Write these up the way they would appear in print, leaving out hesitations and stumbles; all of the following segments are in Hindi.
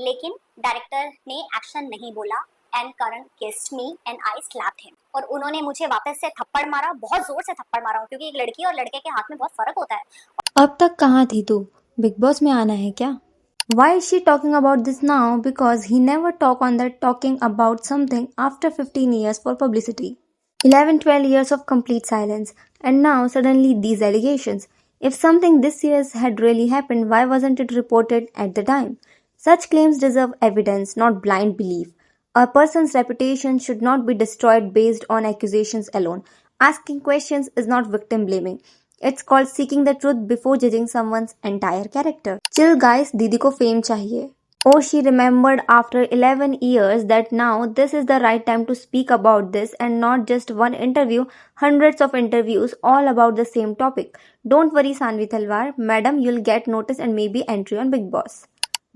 लेकिन डायरेक्टर ने एक्शन नहीं बोला and Karan kissed me and I slapped him. और उन्होंने मुझे वापस से थप्पड़ मारा, बहुत जोर से थप्पड़ मारा, क्योंकि एक लड़की और लड़के के हाथ में बहुत फर्क होता है। अब तक कहाँ थी तू? बिग बॉस में आना है क्या? Why is she talking about this now? Because he never talked on that talking about something after 15 years for publicity. 11-12 years of complete silence. And now suddenly these allegations. If something this year's had really happened, why wasn't it reported at the time? Such claims deserve evidence, not blind belief. A person's reputation should not be destroyed based on accusations alone. Asking questions is not victim blaming. It's called seeking the truth before judging someone's entire character. Chill guys, दीदी को fame चाहिए. Oh, she remembered after 11 years that now this is the right time to speak about this and not just one interview, hundreds of interviews all about the same topic. Don't worry Sanvi Talwar, madam, you'll get notice and maybe entry on Big Boss.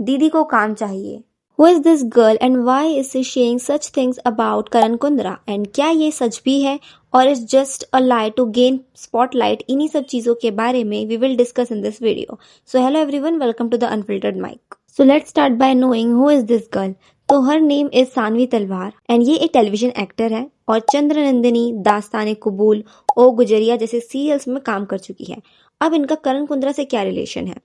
दीदी को काम चाहिए. Who is this girl and why is she saying such things about Karan Kundra? And क्या ये सच भी है और is just a lie to gain spotlight? इन्हीं सब चीजों के बारे में we will discuss in this video. So hello everyone, welcome to the Unfiltered Mic. So let's start by knowing who is this girl. तो her name is सानवी तलवार and ये एक टेलीविजन एक्टर है और चंद्रनंदिनी, दास्ताने कबूल, ओ गुजरिया जैसे सीरियल्स में काम कर चुकी है. अब इनका करण कुंद्रा से क्या रिलेशन है?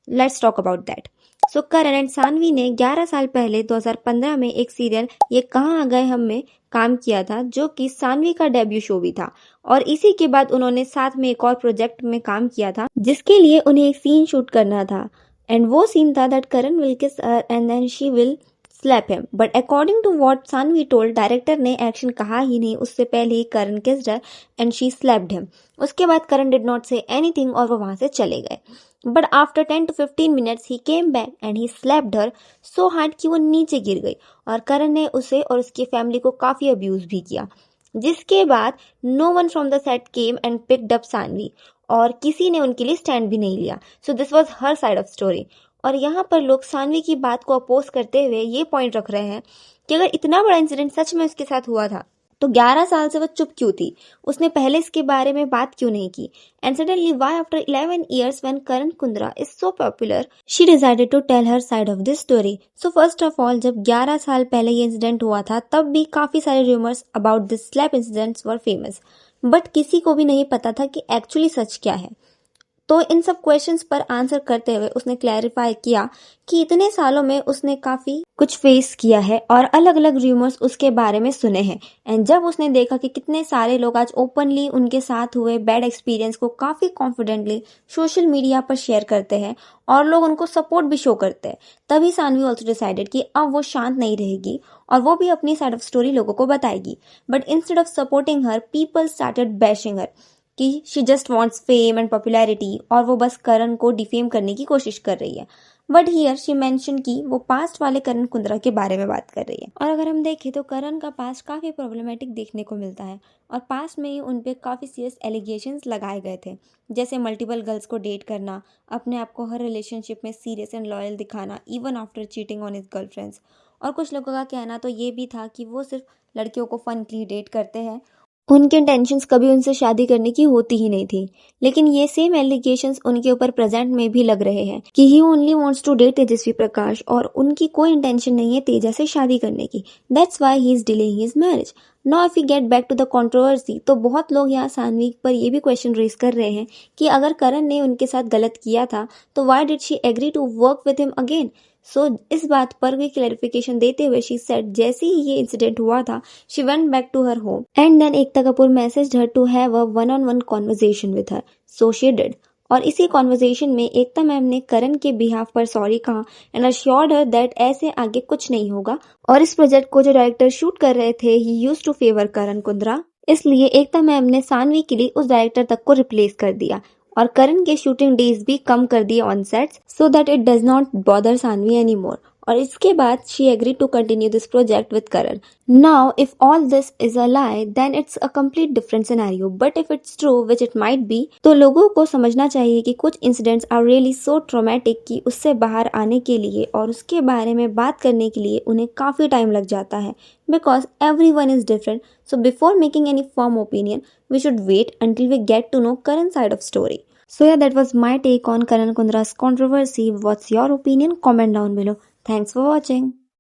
Let's talk about that. So Karan and Saanvi ने 11 साल पहले 2015 में एक सीरियल ये कहाँ आ गए हम में काम किया था, जो कि सानवी का डेब्यू शो भी था. और इसी के बाद उन्होंने साथ में एक और प्रोजेक्ट में काम किया था जिसके लिए उन्हें एक सीन शूट करना था. एंड वो सीन था that Karan will kiss her and then she will slap him. But according to what Sanvi told, director ने एक्शन कहा ही नहीं, उससे पहले ही Karan kissed her and she slapped him. उसके बाद Karan did not say anything और वो वहां से चले गए. But after 10 to 15 minutes he came back and he slapped her so hard कि वो नीचे गिर गई. और करण ने उसे और उसकी फैमिली को काफी अब्यूज भी किया. जिसके बाद no one from the set came and picked up Saanvi और किसी ने उनके लिए स्टैंड भी नहीं लिया. So this was her side of story. और यहाँ पर लोग सानवी की बात को अपोज करते हुए ये पॉइंट रख रहे हैं कि अगर इतना बड़ा इंसिडेंट सच में उसके साथ हुआ था तो 11 साल से वो चुप क्यों थी? उसने पहले इसके बारे में बात क्यों नहीं की? And suddenly why after 11 years when Karan Kundra is so popular, she decided to tell her side of this story. So first of all, जब 11 साल पहले ये इंसिडेंट हुआ था तब भी काफी सारे rumours about this slap incidents were famous, but किसी को भी नहीं पता था कि एक्चुअली सच क्या है. तो इन सब क्वेश्चंस पर आंसर करते हुए उसने क्लैरिफाई किया कि इतने सालों में उसने काफी कुछ फेस किया है और अलग अलग रूमर्स उसके बारे में सुने हैं. एंड जब उसने देखा कि कितने सारे लोग आज ओपनली उनके साथ हुए बैड एक्सपीरियंस को काफी कॉन्फिडेंटली सोशल मीडिया पर शेयर करते हैं और लोग उनको सपोर्ट भी शो करते हैं, तभी सानवी ऑल्सो डिसाइडेड कि अब वो शांत नहीं रहेगी और वो भी अपनी साइड ऑफ स्टोरी लोगों को बताएगी. But instead of supporting her, people started bashing her कि she just wants fame and popularity और वो बस करण को डिफेम करने की कोशिश कर रही है. बट हियर शी मेंशन कि वो पास्ट वाले करण कुंद्रा के बारे में बात कर रही है. और अगर हम देखें तो करण का पास्ट काफ़ी प्रॉब्लमेटिक देखने को मिलता है और पास्ट में ही उन पे काफ़ी सीरियस एलिगेशंस लगाए गए थे, जैसे मल्टीपल गर्ल्स को डेट करना, अपने आप को हर रिलेशनशिप में सीरियस एंड लॉयल दिखाना even after cheating on his girlfriends. और कुछ लोगों का कहना तो ये भी था कि वो सिर्फ लड़कियों को फन के लिए डेट करते हैं, उनके इंटेंशंस कभी उनसे शादी करने की होती ही नहीं थी. लेकिन ये सेम एलिगेशंस उनके ऊपर प्रेजेंट में भी लग रहे हैं कि ही only wants to date Tejasswi Prakash और उनकी कोई इंटेंशन नहीं है तेजा से शादी करने की. That's why he is delaying his marriage. Now if we get back to the controversy, तो बहुत लोग यहाँ सानवी पर ये भी क्वेश्चन रेज कर रहे हैं कि अगर करण ने उनके साथ गलत किया था तो why did she agree to work with him again. So इस बात पर भी क्लैरिफिकेशन देते हुए शी सेड जैसे ही ये इंसिडेंट हुआ था she went back to her home and then Ekta Kapoor messaged her to have a one on one conversation with her. So she did. और इसी कॉन्वर्सेशन में एकता मैम ने करण के बिहाफ पर सॉरी कहा एंड अश्योर्ड हर दैट ऐसे आगे कुछ नहीं होगा. और इस प्रोजेक्ट को जो डायरेक्टर शूट कर रहे थे ही यूज्ड टू फेवर करण कुंद्रा, इसलिए एकता मैम ने सानवी के लिए उस डायरेक्टर तक को रिप्लेस कर दिया और करण के शूटिंग डेज भी कम कर दिए on sets so that it does not bother Saanvi any more. और इसके बाद she agree to continue this project with Karan. Now if all this is a lie then it's a complete different scenario, but if it's true which it might be, तो लोगों को समझना चाहिए कि कुछ incidents are really so traumatic कि उससे बाहर आने के लिए और उसके बारे में बात करने के लिए उन्हें काफ़ी टाइम लग जाता है, because everyone is different. So before making any firm opinion, we should wait until we get to know Karan's side of story. So yeah, that was my take on Karan Kundra's controversy. What's your opinion? Comment down below. Thanks for watching.